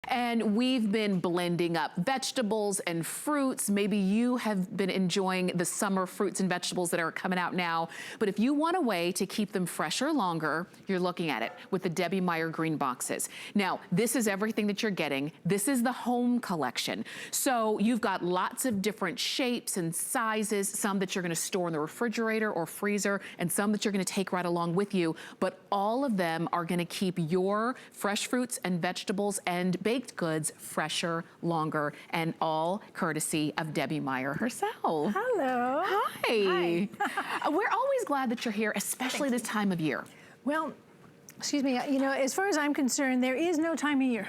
And we've been blending up vegetables and fruits. Maybe you have been enjoying the summer fruits and vegetables that are coming out now. But if you want a way to keep them fresher longer, you're looking at it with the Debbie Meyer GreenBoxes. Now, this is everything that you're getting. This is the home collection. So you've got lots of different shapes and sizes, some that you're gonna store in the refrigerator or freezer, and some that you're gonna take right along with you. But all of them are gonna keep your fresh fruits and vegetables and baked goods fresher, longer, and all courtesy of Debbie Meyer herself. Hello. Hi. We're always glad that you're here, especially this time of year. Well, excuse me, you know, as far as I'm concerned, there is no time of year.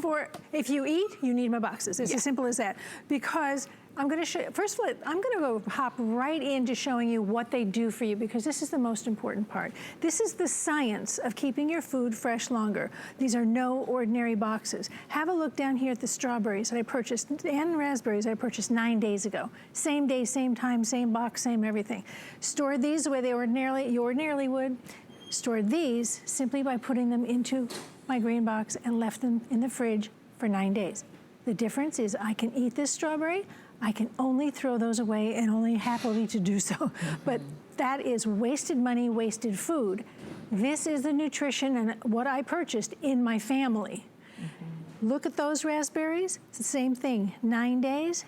For if you eat, you need my boxes. It's as simple as that. Because I'm gonna show, first of all, I'm gonna go hop right into showing you what they do for you, because this is the most important part. This is the science of keeping your food fresh longer. These are no ordinary boxes. Have a look down here at the strawberries that I purchased and raspberries I purchased 9 days ago. Same day, same time, same box, same everything. Stored these the way you ordinarily would. Stored these simply by putting them into my GreenBox and left them in the fridge for 9 days. The difference is I can eat this strawberry, I can only throw those away, and only happily to do so. But that is wasted money, wasted food. This is the nutrition and what I purchased in my family. Look at those raspberries, it's the same thing, 9 days.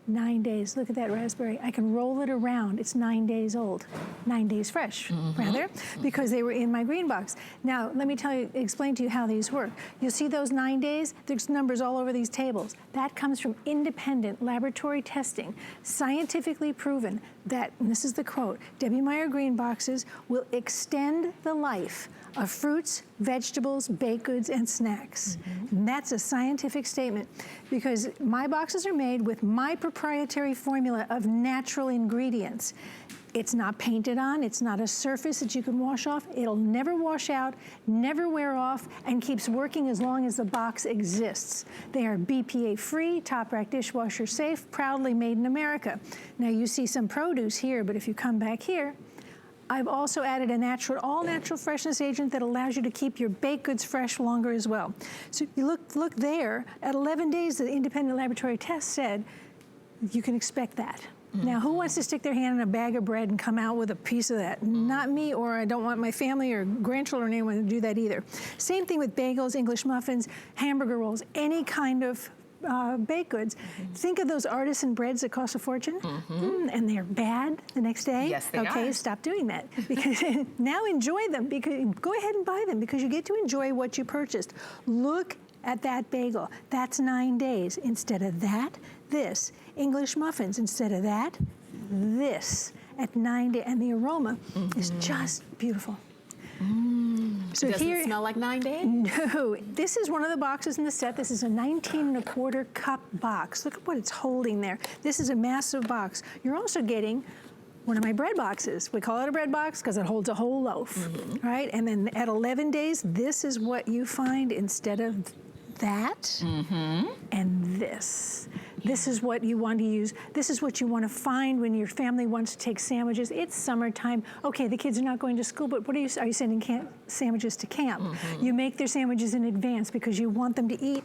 9 days, look at that raspberry. I can roll it around, it's 9 days old. 9 days fresh, rather, because they were in my GreenBox. Now, let me explain to you how these work. You'll see those 9 days, there's numbers all over these tables. That comes from independent laboratory testing, scientifically proven that, and this is the quote, Debbie Meyer GreenBoxes will extend the life of fruits, vegetables, baked goods, and snacks. And that's a scientific statement, because my boxes are made with my proprietary formula of natural ingredients. It's not painted on, it's not a surface that you can wash off. It'll never wash out, never wear off, and keeps working as long as the box exists. They are BPA-free, top rack dishwasher safe, proudly made in America. Now you see some produce here, but if you come back here, I've also added a all natural freshness agent that allows you to keep your baked goods fresh longer as well. So you look there, at 11 days, the independent laboratory test said, you can expect that. Now, who wants to stick their hand in a bag of bread and come out with a piece of that? Not me, or I don't want my family or grandchildren or anyone to do that either. Same thing with bagels, English muffins, hamburger rolls, any kind of baked goods. Think of those artisan breads that cost a fortune, and they're bad the next day. Yes, they are. Stop doing that. Because now enjoy them. Because go ahead and buy them, because you get to enjoy what you purchased. Look at that bagel. That's 9 days. Instead of that, this. English muffins. Instead of that, this. At 9 days, and the aroma is just beautiful. So does it smell like 9 days? No, this is one of the boxes in the set. This is a 19¼ cup box. Look at what it's holding there. This is a massive box. You're also getting one of my bread boxes. We call it a bread box because it holds a whole loaf, right? And then at 11 days, this is what you find instead of that and this. This is what you want to use. This is what you want to find when your family wants to take sandwiches. It's summertime. Okay, the kids are not going to school, but what are you sending sandwiches to camp? You make their sandwiches in advance because you want them to eat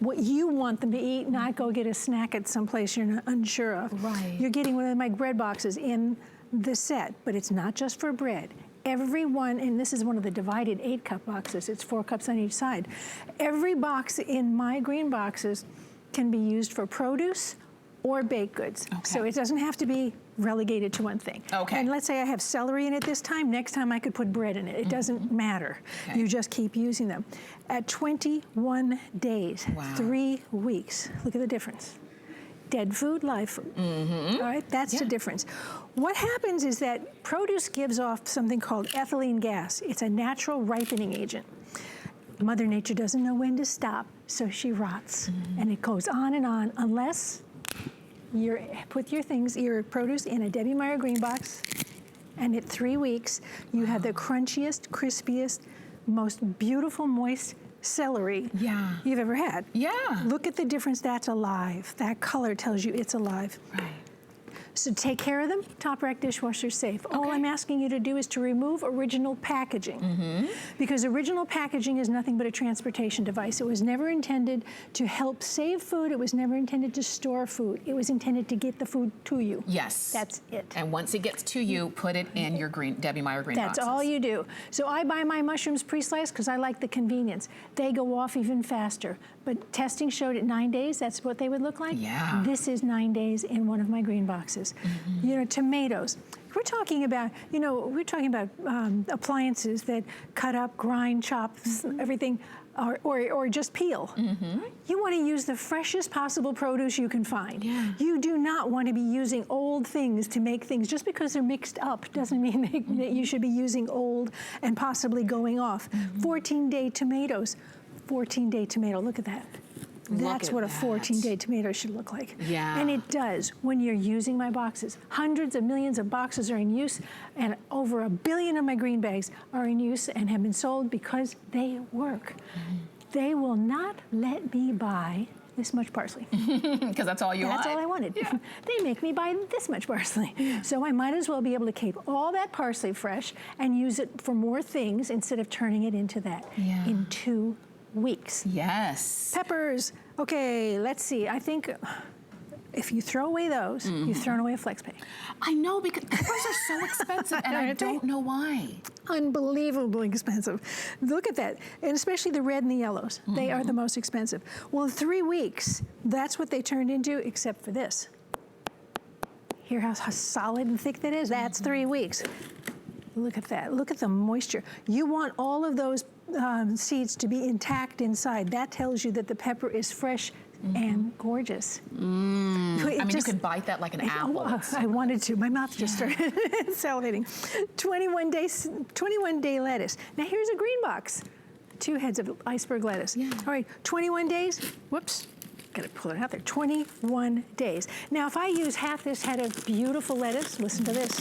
what you want them to eat, not go get a snack at some place you're not unsure of. Right. You're getting one of my bread boxes in the set, but it's not just for bread. Everyone, and this is one of the divided 8-cup boxes, it's 4 cups on each side. Every box in my GreenBoxes can be used for produce or baked goods. So it doesn't have to be relegated to one thing. And let's say I have celery in it this time, next time I could put bread in it. It doesn't matter. You just keep using them. At 21 days, 3 weeks, look at the difference. Dead food, live food. All right, that's the difference. What happens is that produce gives off something called ethylene gas. It's a natural ripening agent. Mother Nature doesn't know when to stop, so she rots. And it goes on unless you put your produce in a Debbie Meyer GreenBox, and at 3 weeks, you have the crunchiest, crispiest, most beautiful, moist celery you've ever had. Look at the difference. That's alive. That color tells you it's alive. So take care of them, top rack dishwasher safe. All I'm asking you to do is to remove original packaging. Because original packaging is nothing but a transportation device. It was never intended to help save food. It was never intended to store food. It was intended to get the food to you. Yes. That's it. And once it gets to you, put it in your Debbie Meyer GreenBoxes. That's all you do. So I buy my mushrooms pre-sliced because I like the convenience. They go off even faster. But testing showed at 9 days, that's what they would look like. Yeah. This is 9 days in one of my GreenBoxes. You know, tomatoes. We're talking about, you know, appliances that cut up, grind, chop, everything, or just peel. You want to use the freshest possible produce you can find. You do not want to be using old things to make things. Just because they're mixed up doesn't mean that you should be using old and possibly going off. 14-day tomatoes. 14-day tomato, look at that. That's what a 14-day tomato should look like. And it does when you're using my boxes. Hundreds of millions of boxes are in use, and over 1 billion of my green bags are in use and have been sold because they work. They will not let me buy this much parsley. Because that's all you want. That's all I wanted. They make me buy this much parsley. So I might as well be able to keep all that parsley fresh and use it for more things instead of turning it into that in 2 weeks. Peppers. Okay, let's see. I think if you throw away those, you've thrown away a flex pay. I know, because peppers are so expensive, and I don't know why. Unbelievably expensive. Look at that, and especially the red and the yellows. They are the most expensive. Well, in 3 weeks, that's what they turned into, except for this. Hear how solid and thick that is? That's 3 weeks. Look at that. Look at the moisture. You want all of those seeds to be intact inside. That tells you that the pepper is fresh and gorgeous. I mean, you could bite that like an apple. I wanted to. My mouth just started salivating. 21-day lettuce. Now here's a green box. 2 heads of iceberg lettuce. All right, 21 days. Whoops. Gotta pull it out there. 21 days. Now, if I use half this head of beautiful lettuce, listen to this.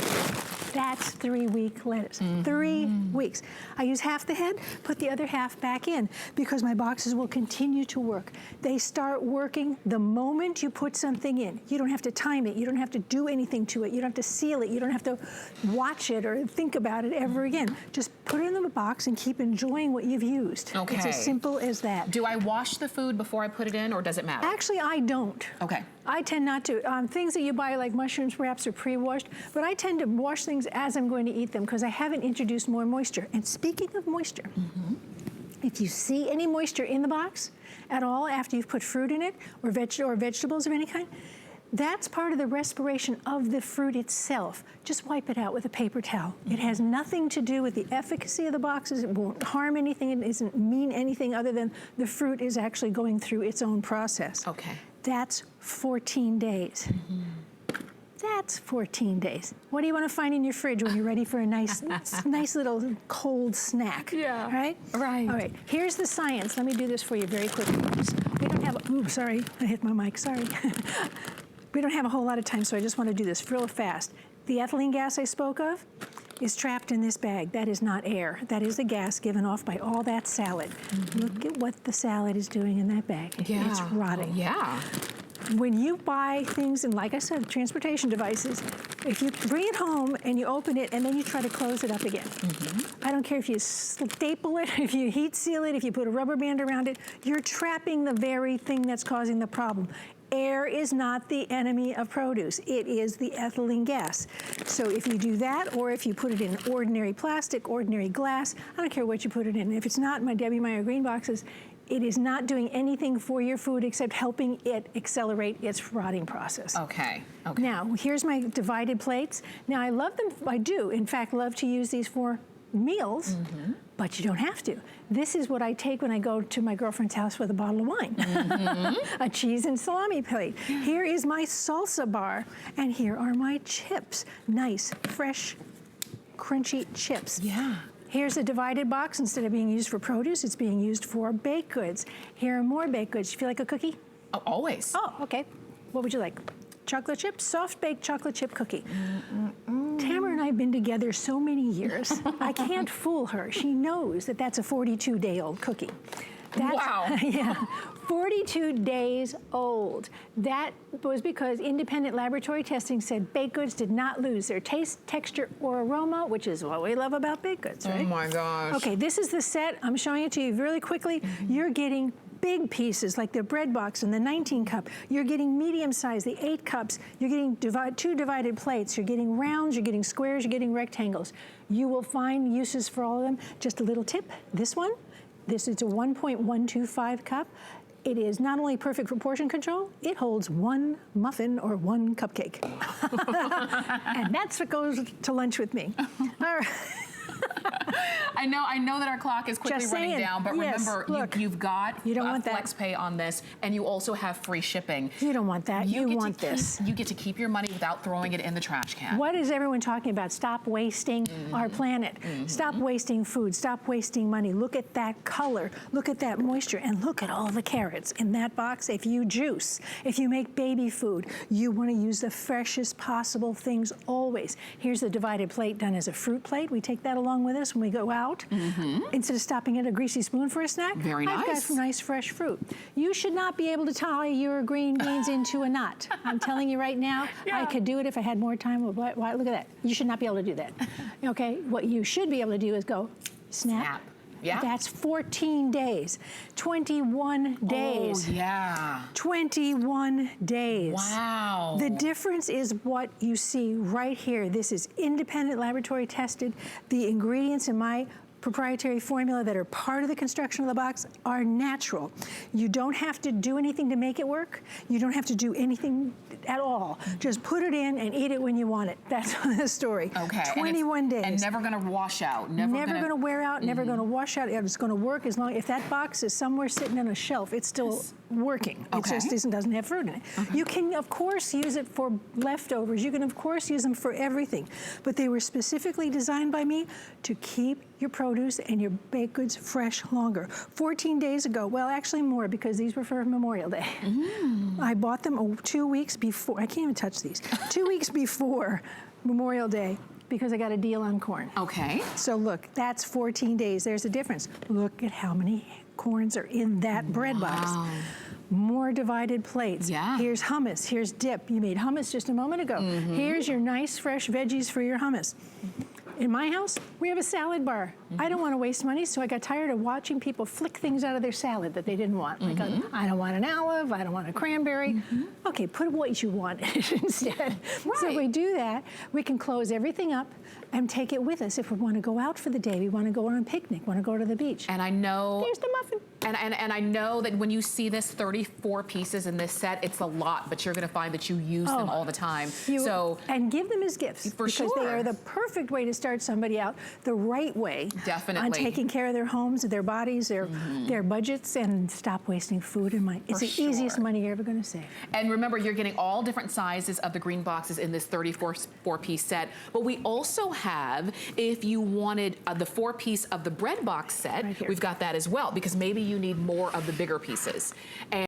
That's 3-week lettuce. 3 weeks. I use half the head, put the other half back in because my boxes will continue to work. They start working the moment you put something in. You don't have to time it. You don't have to do anything to it. You don't have to seal it. You don't have to watch it or think about it ever again. Just put it in the box and keep enjoying what you've used. It's as simple as that. Do I wash the food before I put it in, or does it matter? Actually, I don't. I tend not to. Things that you buy like mushrooms perhaps are pre-washed, but I tend to wash things as I'm going to eat them because I haven't introduced more moisture. And speaking of moisture, if you see any moisture in the box at all after you've put fruit in it or vegetables of any kind, that's part of the respiration of the fruit itself. Just wipe it out with a paper towel. It has nothing to do with the efficacy of the boxes. It won't harm anything. It doesn't mean anything other than the fruit is actually going through its own process. That's 14 days. That's 14 days. What do you want to find in your fridge when you're ready for a nice little cold snack? Right? All right, here's the science. Let me do this for you very quickly. We don't have, oops, sorry, I hit my mic, sorry. We don't have a whole lot of time, so I just want to do this real fast. The ethylene gas I spoke of is trapped in this bag. That is not air. That is the gas given off by all that salad. Look at what the salad is doing in that bag. It's rotting. When you buy things, and like I said, transportation devices, if you bring it home and you open it and then you try to close it up again, I don't care if you staple it, if you heat seal it, if you put a rubber band around it, you're trapping the very thing that's causing the problem. Air is not the enemy of produce. It is the ethylene gas. So if you do that, or if you put it in ordinary plastic, ordinary glass, I don't care what you put it in. If it's not my Debbie Meyer GreenBoxes, it is not doing anything for your food except helping it accelerate its rotting process. Now, here's my divided plates. Now, I love them. I do, in fact, love to use these for meals, but you don't have to. This is what I take when I go to my girlfriend's house with a bottle of wine. A cheese and salami plate. Here is my salsa bar, and here are my chips. Nice, fresh, crunchy chips. Here's a divided box. Instead of being used for produce, it's being used for baked goods. Here are more baked goods. You feel like a cookie? Oh, always. Oh, okay. What would you like? Chocolate chip? Soft baked chocolate chip cookie. Tamara and I have been together so many years. I can't fool her. She knows that that's a 42-day-old cookie. Wow. Yeah, 42 days old. That was because independent laboratory testing said baked goods did not lose their taste, texture, or aroma, which is what we love about baked goods, right? Oh my gosh. Okay, this is the set. I'm showing it to you really quickly. You're getting big pieces like the bread box and the 19 cup. You're getting medium size, the 8 cups. You're getting 2 divided plates. You're getting rounds, you're getting squares, you're getting rectangles. You will find uses for all of them. Just a little tip, this one, this is a 1.125 cup. It is not only perfect for portion control, it holds 1 muffin or 1 cupcake. And that's what goes to lunch with me. All right. I know that our clock is quickly running down, but yes, remember, look, you've got you don't want flex that. pay on this, and you also have free shipping. You don't want that. You want this. You get to keep your money without throwing it in the trash can. What is everyone talking about? Stop wasting our planet. Stop wasting food. Stop wasting money. Look at that color. Look at that moisture. And look at all the carrots in that box. If you juice, if you make baby food, you want to use the freshest possible things always. Here's the divided plate done as a fruit plate. We take that along with us when we go out. Instead of stopping at a greasy spoon for a snack, Very nice. I've got nice fresh fruit. You should not be able to tie your green beans into a knot. I'm telling you right now, I could do it if I had more time. Look at that. You should not be able to do that. Okay, what you should be able to do is go snap. Yeah. That's 14 days, 21 days. Oh, yeah. 21 days. Wow. The difference is what you see right here. This is independent laboratory tested. The ingredients in my proprietary formula that are part of the construction of the box are natural. You don't have to do anything to make it work. You don't have to do anything at all. Just put it in and eat it when you want it. That's the story. Okay. 21 days. And never gonna wash out. Never gonna wear out, never gonna wash out. It's gonna work as long, if that box is somewhere sitting on a shelf, it's still working. It just doesn't have fruit in it. You can, of course, use it for leftovers. You can, of course, use them for everything. But they were specifically designed by me to keep your produce and your baked goods fresh longer. 14 days ago, well, actually more, because these were for Memorial Day. I bought them 2 weeks before, I can't even touch these, 2 weeks before Memorial Day, because I got a deal on corn. Okay. So look, that's 14 days. There's a difference. Look at how many corns are in that bread box. More divided plates. Yeah. Here's hummus, here's dip. You made hummus just a moment ago. Here's your nice fresh veggies for your hummus. In my house, we have a salad bar. I don't want to waste money, so I got tired of watching people flick things out of their salad that they didn't want. Like, I don't want an olive, I don't want a cranberry. Okay, put what you want instead. So if we do that, we can close everything up and take it with us if we want to go out for the day, we want to go on a picnic, want to go to the beach. And I know... Here's the muffin. And I know that when you see this 34 pieces in this set, it's a lot, but you're gonna find that you use them all the time. And give them as gifts. Because they are the perfect way to start somebody out the right way. Definitely. On taking care of their homes, their bodies, their budgets, and stop wasting food and money. It's the easiest money you're ever gonna save. And remember, you're getting all different sizes of the green boxes in this 34-piece set, but we also have, if you wanted the 4-piece of the bread box set, we've got that as well, because maybe you need more of the bigger pieces. And